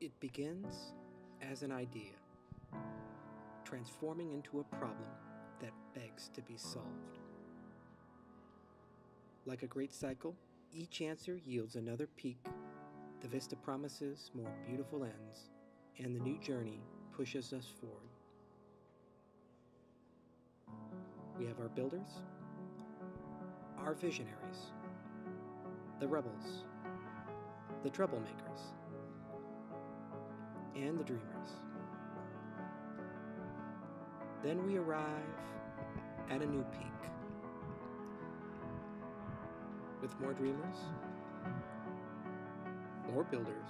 It begins as an idea, transforming into a problem that begs to be solved. Like a great cycle, each answer yields another peak, the vista promises more beautiful ends, and the new journey pushes us forward. We have our builders, our visionaries, the rebels, the troublemakers, and the dreamers. Then we arrive at a new peak, with more dreamers, more builders,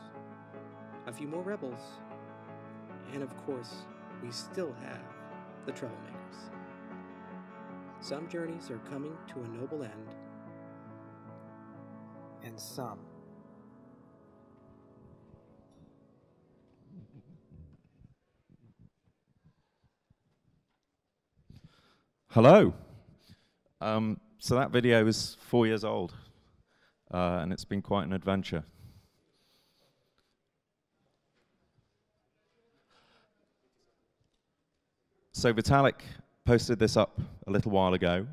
a few more rebels, and of course, we still have the troublemakers. Some journeys are coming to a noble end, and some Hello. So that video is 4 years old, and it's been quite an adventure. So Vitalik posted this up a little while ago,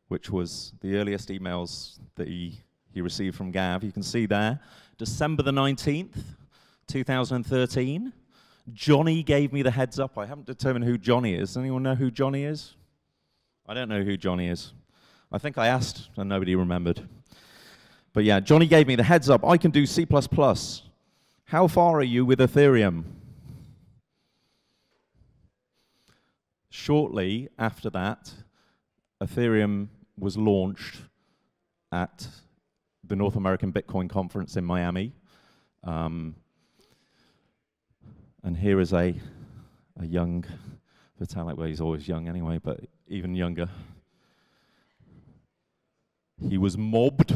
which was the earliest emails that he received from Gav. You can see there, December the 19th, 2013. Johnny gave me the heads up. I haven't determined who Johnny is. Does anyone know who Johnny is? I don't know who Johnny is. I think I asked and nobody remembered. But yeah, Johnny gave me the heads up. I can do C++. How far are you with Ethereum? Shortly after that, Ethereum was launched at the North American Bitcoin Conference in Miami. And here is a young Vitalik. Well, he's always young anyway, but even younger. He was mobbed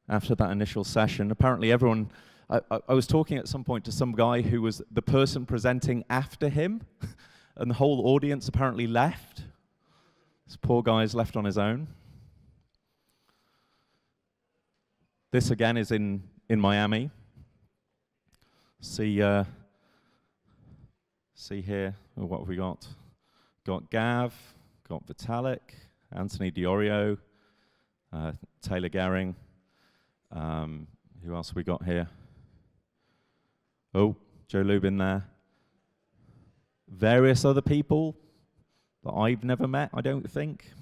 after that initial session. Apparently everyone, I was talking at some point to some guy who was the person presenting after him, and the whole audience apparently left. This poor guy's left on his own. This again is in Miami. See here, what have we got? Got Gav, got Vitalik, Anthony Diorio, Taylor Gehring. Who else have we got here? Oh, Joe Lubin there. Various other people that I've never met, I don't think.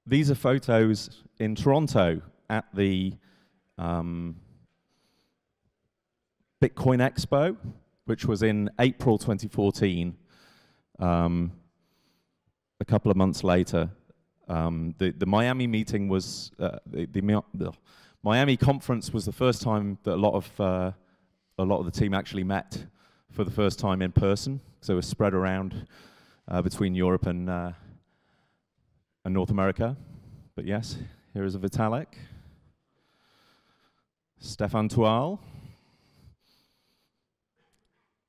These are photos in Toronto at the Bitcoin Expo, which was in April 2014. A couple of months later, the Miami meeting was the Miami conference was the first time that a lot of the team actually met for the first time in person. So it was spread around between Europe and North America. But yes, here is a Vitalik, Stefan Tual,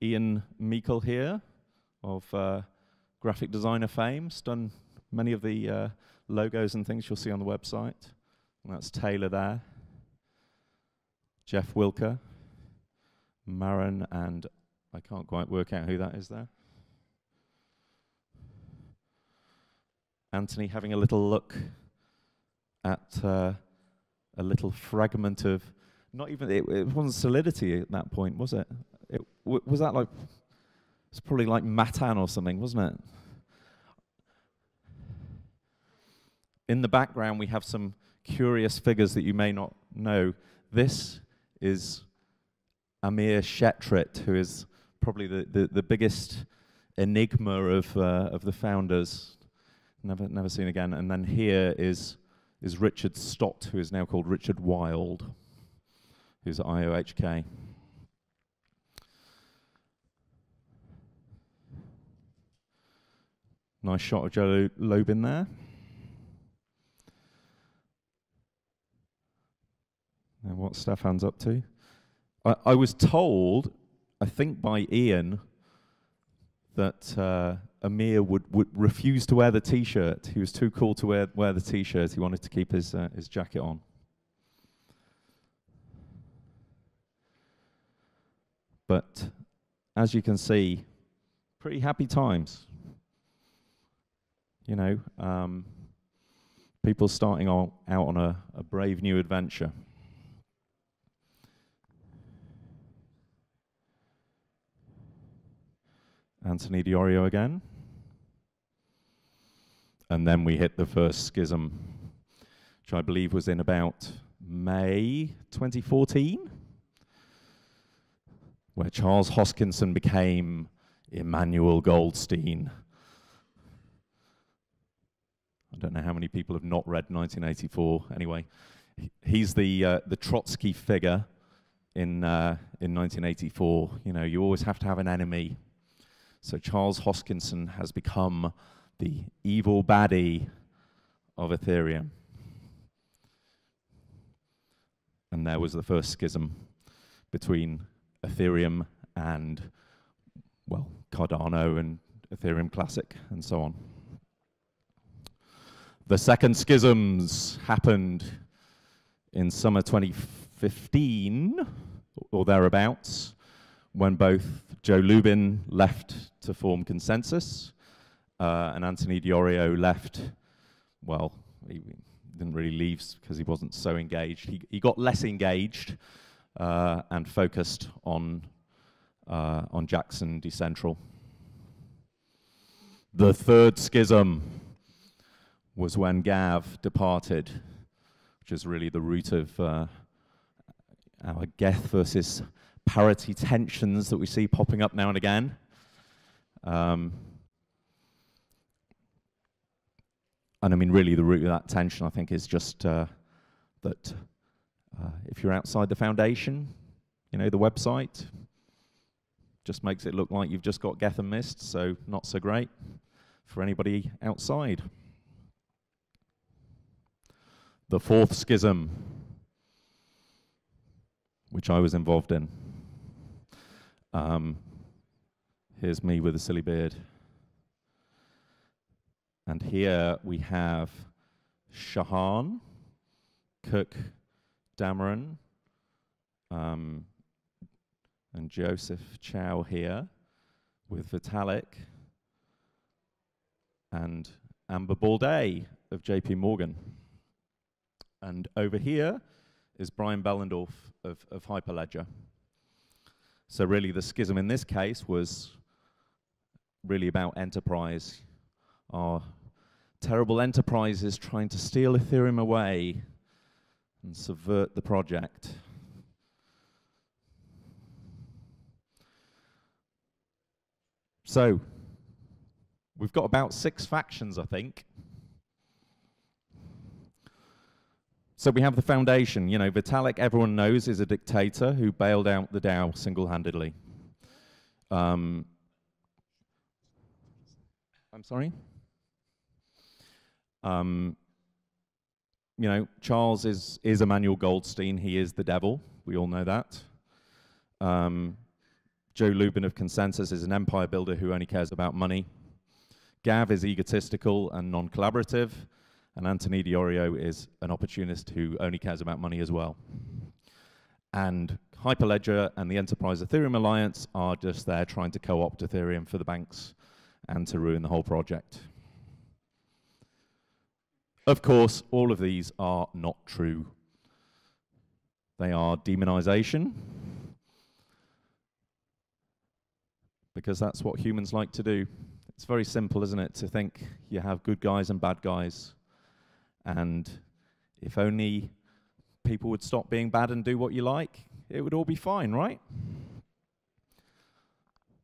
Ian Meikle here of graphic designer fame. He's done many of the logos and things you'll see on the website. And that's Taylor there. Jeff Wilker, Marin, and I can't quite work out who that is there. Anthony having a little look at a little fragment of, not even, it wasn't Solidity at that point, was it? Was that like, it's probably like Matan or something, wasn't it? In the background, we have some curious figures that you may not know. This is Amir Shetrit, who is probably the biggest enigma of the founders. Never seen again. And then here is Richard Stott, who is now called Richard Wild, who's at IOHK. Nice shot of Joe Lubin there. And what Stefan's up to. I was told, I think by Ian, that Amir would refuse to wear the T-shirt. He was too cool to wear the T-shirt. He wanted to keep his jacket on. But as you can see, pretty happy times. You know, people starting out on a brave new adventure. Anthony Diorio again. And then we hit the first schism, which I believe was in about May 2014, where Charles Hoskinson became Emmanuel Goldstein. I don't know how many people have not read 1984. Anyway, he's the Trotsky figure in 1984. You know, you always have to have an enemy. So Charles Hoskinson has become the evil baddie of Ethereum. And there was the first schism between Ethereum and, well, Cardano and Ethereum Classic and so on. The second schisms happened in summer 2015 or thereabouts, when both Joe Lubin left to form Consensus and Anthony Diorio left. Well, he didn't really leave because he wasn't so engaged. He got less engaged and focused on Jackson Decentral. The third schism was when Gav departed, which is really the root of our Geth versus parity tensions that we see popping up now and again. And I mean, really, the root of that tension, I think, is just that if you're outside the foundation, you know, the website just makes it look like you've just got Geth and Mist, so not so great for anybody outside. The fourth schism, which I was involved in. Here's me with a silly beard. And here we have Shahan, Cook, Dameron, and Joseph Chow here with Vitalik, and Amber Balday of JP Morgan. And over here is Brian Bellendorf of Hyperledger. So really the schism in this case was really about enterprise. Our terrible enterprises trying to steal Ethereum away and subvert the project. So we've got about 6 factions, I think. So we have the foundation. You know, Vitalik, everyone knows, is a dictator who bailed out the DAO single-handedly. I'm sorry? You know, Charles is Emmanuel Goldstein. He is the devil. We all know that. Joe Lubin of Consensus is an empire builder who only cares about money. Gav is egotistical and non-collaborative. And Anthony Diorio is an opportunist who only cares about money as well. And Hyperledger and the Enterprise Ethereum Alliance are just there trying to co-opt Ethereum for the banks and to ruin the whole project. Of course, all of these are not true. They are demonization, because that's what humans like to do. It's very simple, isn't it, to think you have good guys and bad guys. And if only people would stop being bad and do what you like, it would all be fine, right?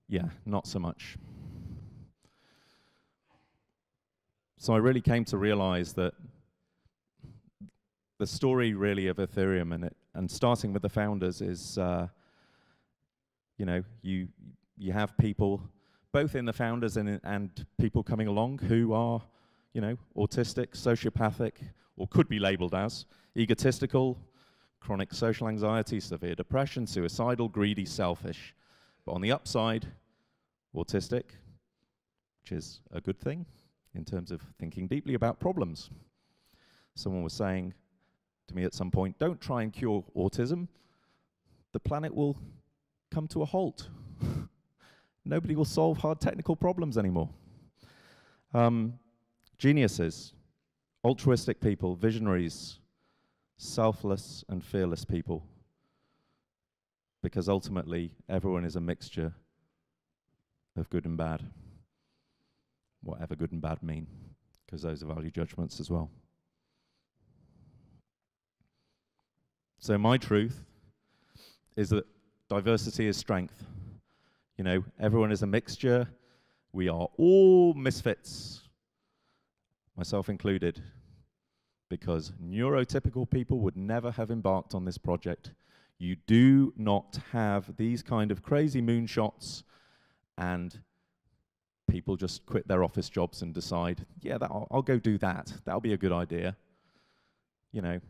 Yeah, not so much. So I really came to realize that the story really of Ethereum and starting with the founders is, you know, you have people, both in the founders and people coming along who are, you know, autistic, sociopathic, or could be labeled as egotistical, chronic social anxiety, severe depression, suicidal, greedy, selfish. But on the upside, autistic, which is a good thing in terms of thinking deeply about problems. Someone was saying to me at some point, don't try and cure autism. The planet will come to a halt. Nobody will solve hard technical problems anymore. Geniuses, altruistic people, visionaries, selfless and fearless people. Because ultimately, everyone is a mixture of good and bad. Whatever good and bad mean, because those are value judgments as well. So my truth is that diversity is strength. You know, everyone is a mixture. We are all misfits, myself included, because neurotypical people would never have embarked on this project. You do not have these kind of crazy moonshots and people just quit their office jobs and decide, yeah, I'll go do that. That'll be a good idea. You know,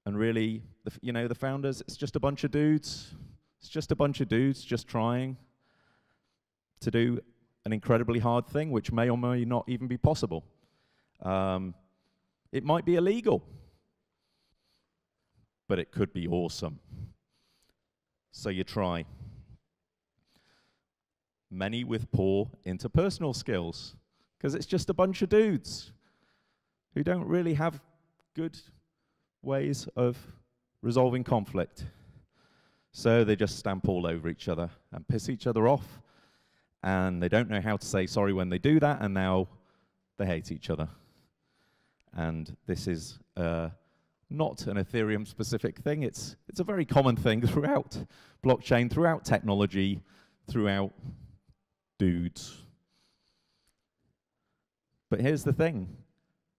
and really, the founders, it's just a bunch of dudes. It's just a bunch of dudes just trying to do an incredibly hard thing, which may or may not even be possible. It might be illegal, but it could be awesome. So you try. Many with poor interpersonal skills, because it's just a bunch of dudes who don't really have good ways of resolving conflict. So they just stamp all over each other and piss each other off, and they don't know how to say sorry when they do that, and now they hate each other. And this is not an Ethereum-specific thing. It's a very common thing throughout blockchain, throughout technology, throughout dudes. But here's the thing,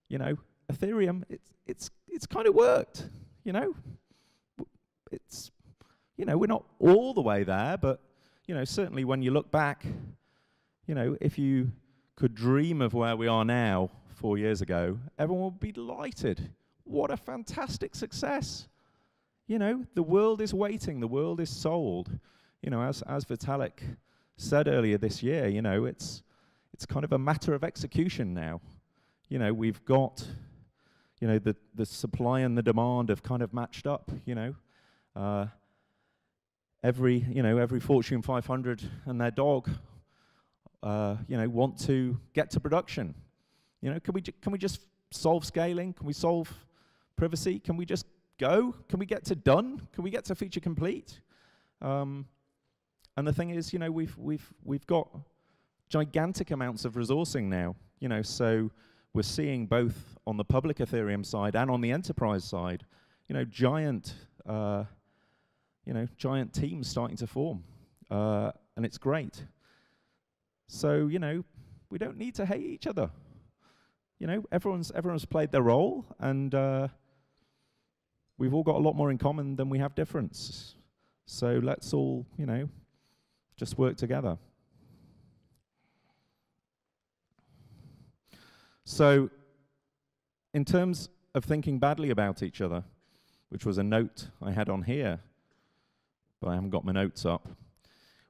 you know, Ethereum, it's kind of worked, you know. It's, you know, we're not all the way there, but, you know, certainly when you look back, you know, if you could dream of where we are now 4 years ago, everyone would be delighted. What a fantastic success. You know, the world is waiting, the world is sold. You know, as Vitalik said earlier this year, you know, it's kind of a matter of execution now. You know, we've got, you know, the supply and the demand have kind of matched up, you know. Every Fortune 500 and their dog, you know, want to get to production. You know, can we just solve scaling? Can we solve privacy? Can we just go? Can we get to done? Can we get to feature complete? And the thing is, you know, we've got gigantic amounts of resourcing now. You know, so we're seeing both on the public Ethereum side and on the enterprise side, you know, giant teams starting to form, and it's great. So, you know, we don't need to hate each other. You know, everyone's played their role, and we've all got a lot more in common than we have difference. So let's all, you know, just work together. So, in terms of thinking badly about each other, which was a note I had on here, but I haven't got my notes up,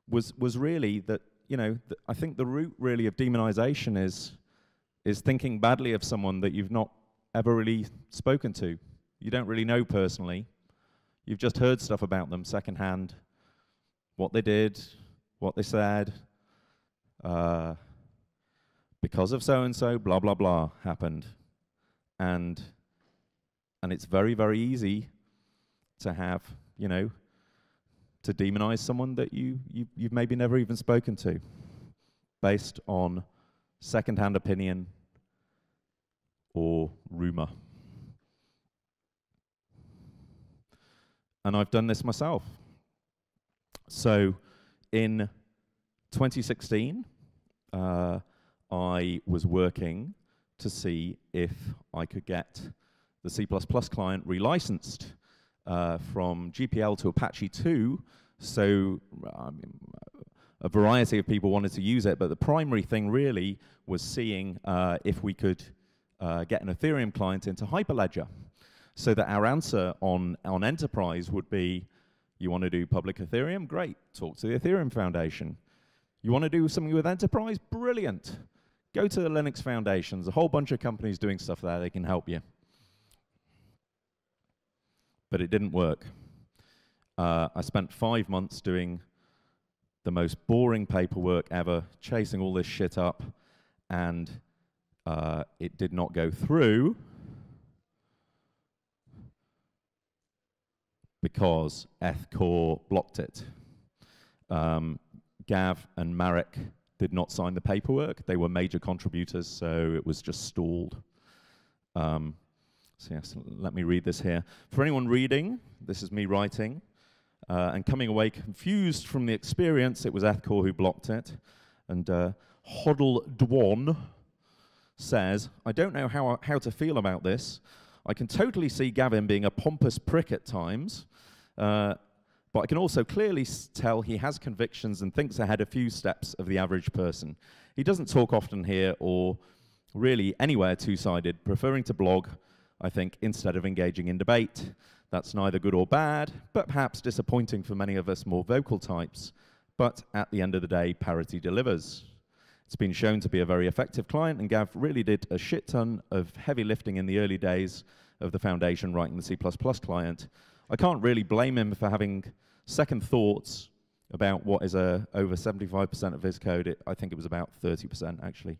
was really that, you know, I think the root really of demonization is thinking badly of someone that you've not ever really spoken to. You don't really know personally. You've just heard stuff about them secondhand, what they did, what they said, because of so-and-so, blah, blah, blah, happened. And it's very, very easy to have, you know, to demonize someone that you've maybe never even spoken to, based on second-hand opinion or rumor. And I've done this myself. So in 2016, I was working to see if I could get the C++ client relicensed from GPL to Apache 2. So a variety of people wanted to use it, but the primary thing really was seeing if we could get an Ethereum client into Hyperledger, so that our answer on enterprise would be, you want to do public Ethereum? Great, talk to the Ethereum Foundation. You want to do something with enterprise? Brilliant. Go to the Linux Foundations, a whole bunch of companies doing stuff there, they can help you. But it didn't work. I spent 5 months doing the most boring paperwork ever, chasing all this shit up, and it did not go through because Ethcore blocked it. Gav and Marek did not sign the paperwork. They were major contributors, so it was just stalled. So yes, let me read this here. For anyone reading, this is me writing, and coming away confused from the experience, it was Ethcore who blocked it. And Hoddle Dwan says, I don't know how to feel about this. I can totally see Gavin being a pompous prick at times, but I can also clearly tell he has convictions and thinks ahead a few steps of the average person. He doesn't talk often here or really anywhere two-sided, preferring to blog, I think, instead of engaging in debate. That's neither good or bad, but perhaps disappointing for many of us more vocal types. But at the end of the day, parity delivers. It's been shown to be a very effective client, and Gav really did a shit ton of heavy lifting in the early days of the foundation writing the C++ client. I can't really blame him for having second thoughts about what is over 75% of his code. I think it was about 30% actually,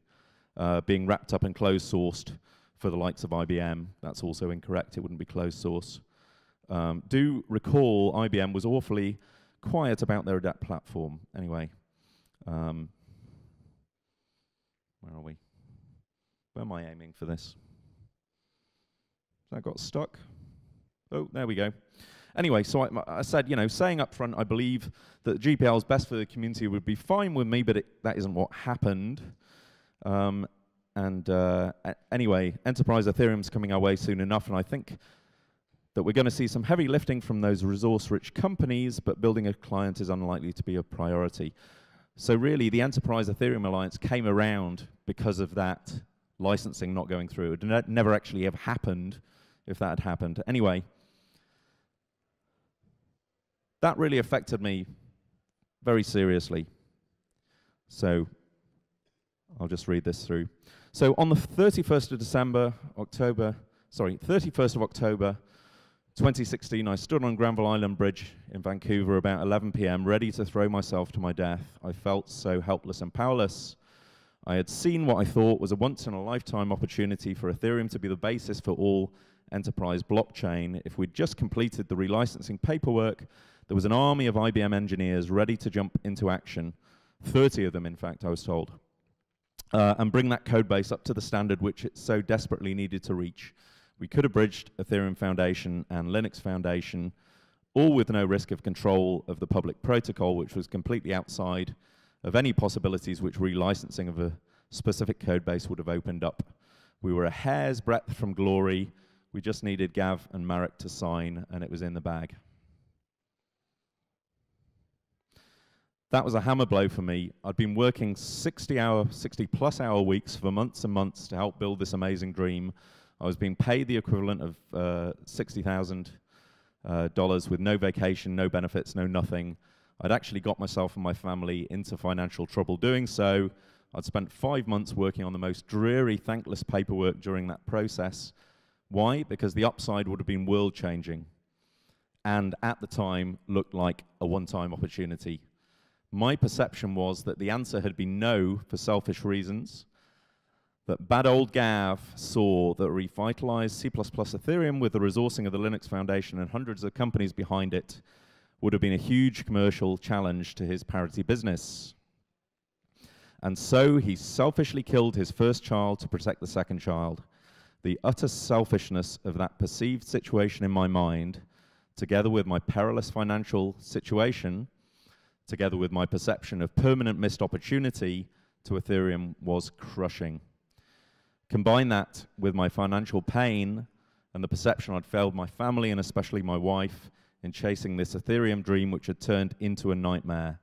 being wrapped up and closed sourced for the likes of IBM. That's also incorrect. It wouldn't be closed source. Do recall IBM was awfully quiet about their adapt platform. Anyway, where are we? Where am I aiming for this? That got stuck. Oh, there we go. Anyway, so I said, you know, saying up front, I believe that GPL is best for the community would be fine with me, but that isn't what happened. Anyway, Enterprise Ethereum's coming our way soon enough, and I think that we're going to see some heavy lifting from those resource-rich companies, but building a client is unlikely to be a priority. So really, the Enterprise Ethereum Alliance came around because of that licensing not going through. It would never actually have happened if that had happened. Anyway, that really affected me very seriously. So I'll just read this through. So on the 31st of October 2016, I stood on Granville Island Bridge in Vancouver about 11 p.m., ready to throw myself to my death. I felt so helpless and powerless. I had seen what I thought was a once-in-a-lifetime opportunity for Ethereum to be the basis for all enterprise blockchain. If we'd just completed the relicensing paperwork, there was an army of IBM engineers ready to jump into action, 30 of them, in fact, I was told, and bring that code base up to the standard which it so desperately needed to reach. We could have bridged Ethereum Foundation and Linux Foundation, all with no risk of control of the public protocol, which was completely outside of any possibilities which relicensing of a specific code base would have opened up. We were a hair's breadth from glory. We just needed Gav and Marek to sign, and it was in the bag. That was a hammer blow for me. I'd been working 60-plus hour weeks for months and months to help build this amazing dream. I was being paid the equivalent of $60,000 with no vacation, no benefits, no nothing. I'd actually got myself and my family into financial trouble doing so. I'd spent 5 months working on the most dreary, thankless paperwork during that process. Why? Because the upside would have been world-changing, and at the time looked like a one-time opportunity. My perception was that the answer had been no for selfish reasons, that bad old Gav saw that revitalized C++ Ethereum with the resourcing of the Linux Foundation and hundreds of companies behind it would have been a huge commercial challenge to his parity business. And so he selfishly killed his first child to protect the second child. The utter selfishness of that perceived situation in my mind, together with my perilous financial situation, together with my perception of permanent missed opportunity to Ethereum, was crushing. Combine that with my financial pain and the perception I'd failed my family and especially my wife in chasing this Ethereum dream which had turned into a nightmare.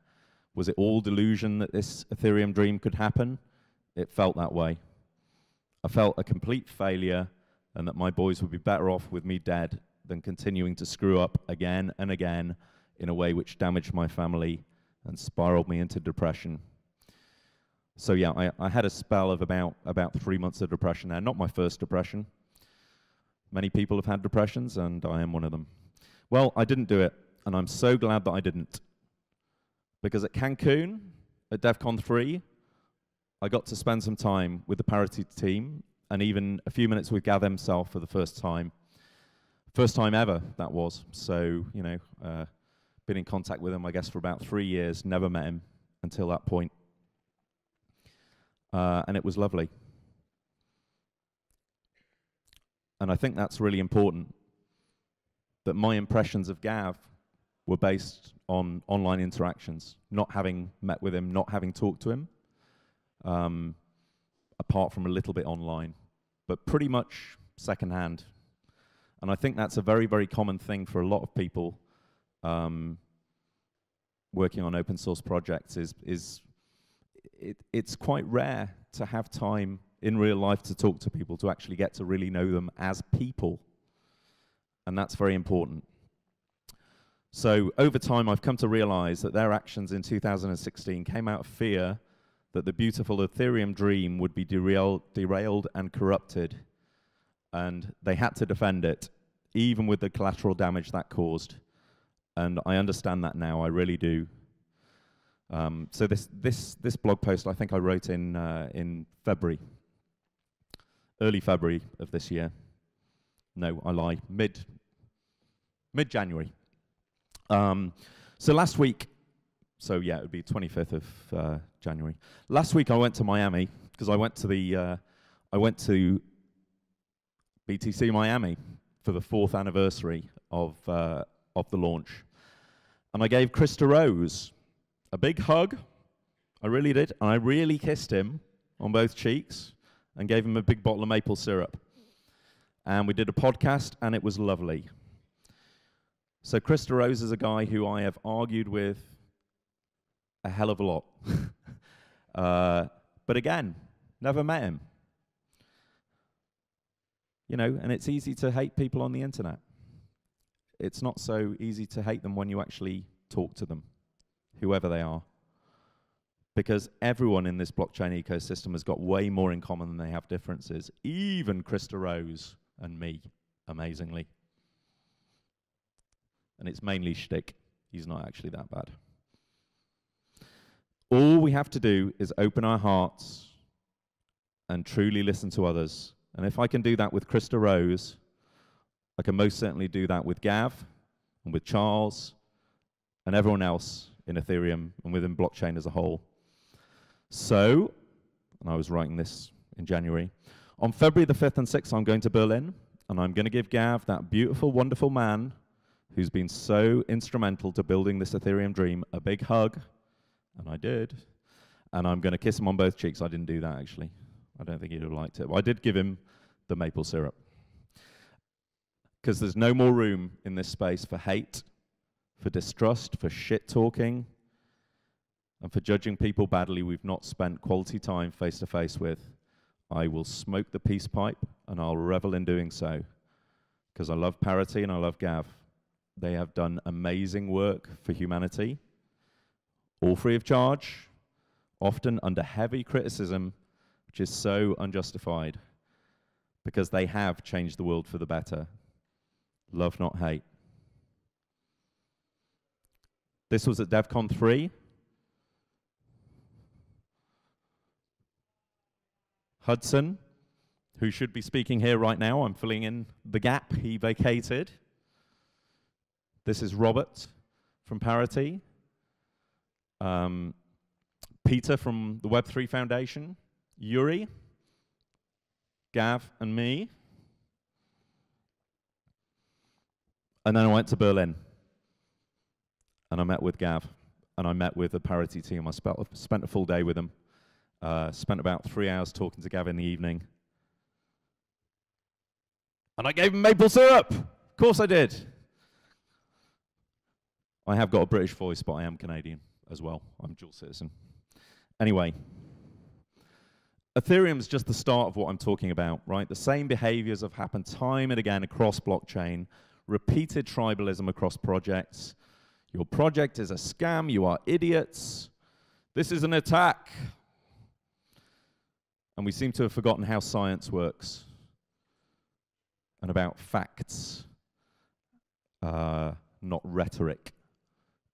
Was it all delusion that this Ethereum dream could happen? It felt that way. I felt a complete failure and that my boys would be better off with me dead than continuing to screw up again and again in a way which damaged my family and spiraled me into depression. So yeah, I had a spell of about 3 months of depression there. Not my first depression. Many people have had depressions, and I am one of them. Well, I didn't do it. and I'm so glad that I didn't. Because at Cancun, at DevCon 3, I got to spend some time with the Parity team, and even a few minutes with Gav himself for the first time. First time ever, that was. So, you know, been in contact with him, I guess, for about 3 years, never met him until that point. And it was lovely. And I think that's really important, that my impressions of Gav were based on online interactions, not having met with him, not having talked to him, apart from a little bit online, but pretty much secondhand. And I think that's a very, very common thing for a lot of people working on open source projects. It's quite rare to have time in real life to talk to people, to actually get to really know them as people. And that's very important. So over time, I've come to realize that their actions in 2016 came out of fear that the beautiful Ethereum dream would be derailed and corrupted. And they had to defend it, even with the collateral damage that caused. And I understand that now, I really do. So this blog post, I think I wrote in February, early February of this year. No, I lie, mid-January. So last week, so yeah, it would be 25th of January. Last week I went to Miami because I went to BTC Miami for the 4th anniversary of the launch, and I gave Krista Rose a big hug. I really did, and I really kissed him on both cheeks and gave him a big bottle of maple syrup. And we did a podcast, and it was lovely. So Krista Rose is a guy who I have argued with a hell of a lot. But again, never met him. You know, and it's easy to hate people on the internet. It's not so easy to hate them when you actually talk to them, whoever they are. Because everyone in this blockchain ecosystem has got way more in common than they have differences. Even Krista Rose and me, amazingly. And it's mainly shtick. He's not actually that bad. All we have to do is open our hearts and truly listen to others. And if I can do that with Krista Rose, I can most certainly do that with Gav and with Charles and everyone else in Ethereum and within blockchain as a whole. So, and I was writing this in January, on February the 5th and 6th, I'm going to Berlin, and I'm going to give Gav, that beautiful, wonderful man who's been so instrumental to building this Ethereum dream, a big hug, and I did. And I'm going to kiss him on both cheeks. I didn't do that, actually. I don't think he'd have liked it. But I did give him the maple syrup. Because there's no more room in this space for hate, for distrust, for shit-talking, and for judging people badly we've not spent quality time face-to-face with. I will smoke the peace pipe, and I'll revel in doing so. Because I love Parity and I love Gav. They have done amazing work for humanity, all free of charge, often under heavy criticism, which is so unjustified, because they have changed the world for the better. Love, not hate. This was at DevCon 3. Hudson, who should be speaking here right now, I'm filling in the gap, he vacated. This is Robert from Parity. Peter from the Web3 Foundation. Yuri. Gav and me. And then I went to Berlin. And I met with Gav. And I met with the Parity team. I spent a full day with them. Spent about 3 hours talking to Gav in the evening. And I gave him maple syrup! Of course I did. I have got a British voice, but I am Canadian as well. I'm dual citizen. Anyway, Ethereum's just the start of what I'm talking about, right? The same behaviors have happened time and again across blockchain, repeated tribalism across projects. Your project is a scam, you are idiots. This is an attack. And we seem to have forgotten how science works and about facts. not rhetoric,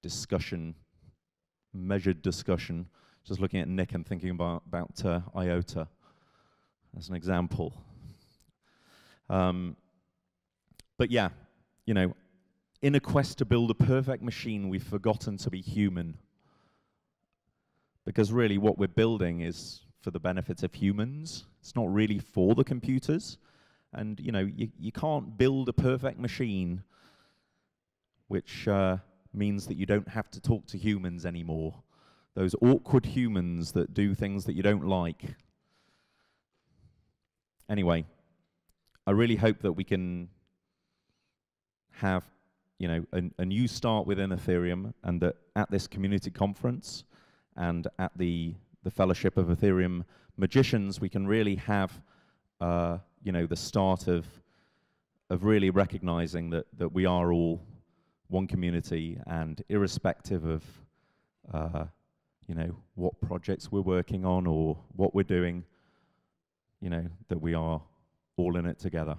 discussion, measured discussion. Just looking at Nick and thinking about IOTA as an example. But yeah, you know, in a quest to build a perfect machine, we've forgotten to be human. Because really what we're building is for the benefit of humans. It's not really for the computers. And you know, you can't build a perfect machine which means that you don't have to talk to humans anymore. Those awkward humans that do things that you don't like. Anyway, I really hope that we can have, you know, a new start within Ethereum, and that at this community conference and at the Fellowship of Ethereum Magicians, we can really have, you know, the start of really recognizing that we are all one community, and irrespective of, you know, what projects we're working on or what we're doing, you know, that we are all in it together.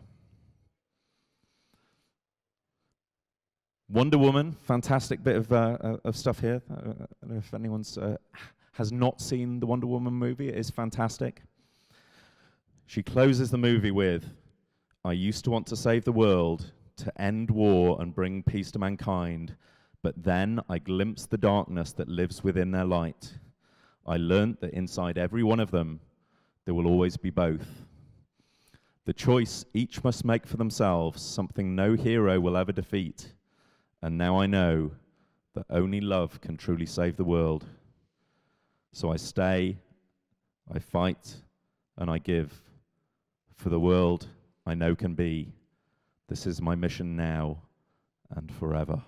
Wonder Woman, fantastic bit of stuff here. I don't know if anyone's has not seen the Wonder Woman movie. It is fantastic. She closes the movie with, "I used to want to save the world, to end war and bring peace to mankind, but then I glimpsed the darkness that lives within their light. I learnt that inside every one of them, there will always be both. The choice each must make for themselves, something no hero will ever defeat. And now I know that only love can truly save the world. So I stay, I fight, and I give. For the world I know can be. This is my mission now and forever."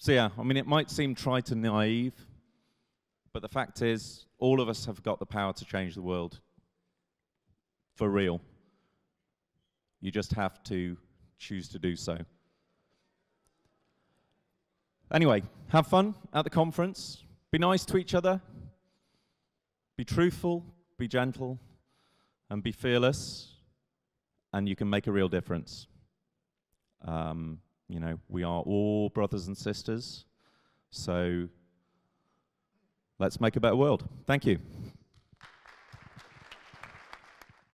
So yeah, I mean, it might seem trite and naive, but the fact is, all of us have got the power to change the world. For real. You just have to choose to do so. Anyway, have fun at the conference. Be nice to each other. Be truthful, be gentle, and be fearless, and you can make a real difference. You know, we are all brothers and sisters, so let's make a better world. Thank you.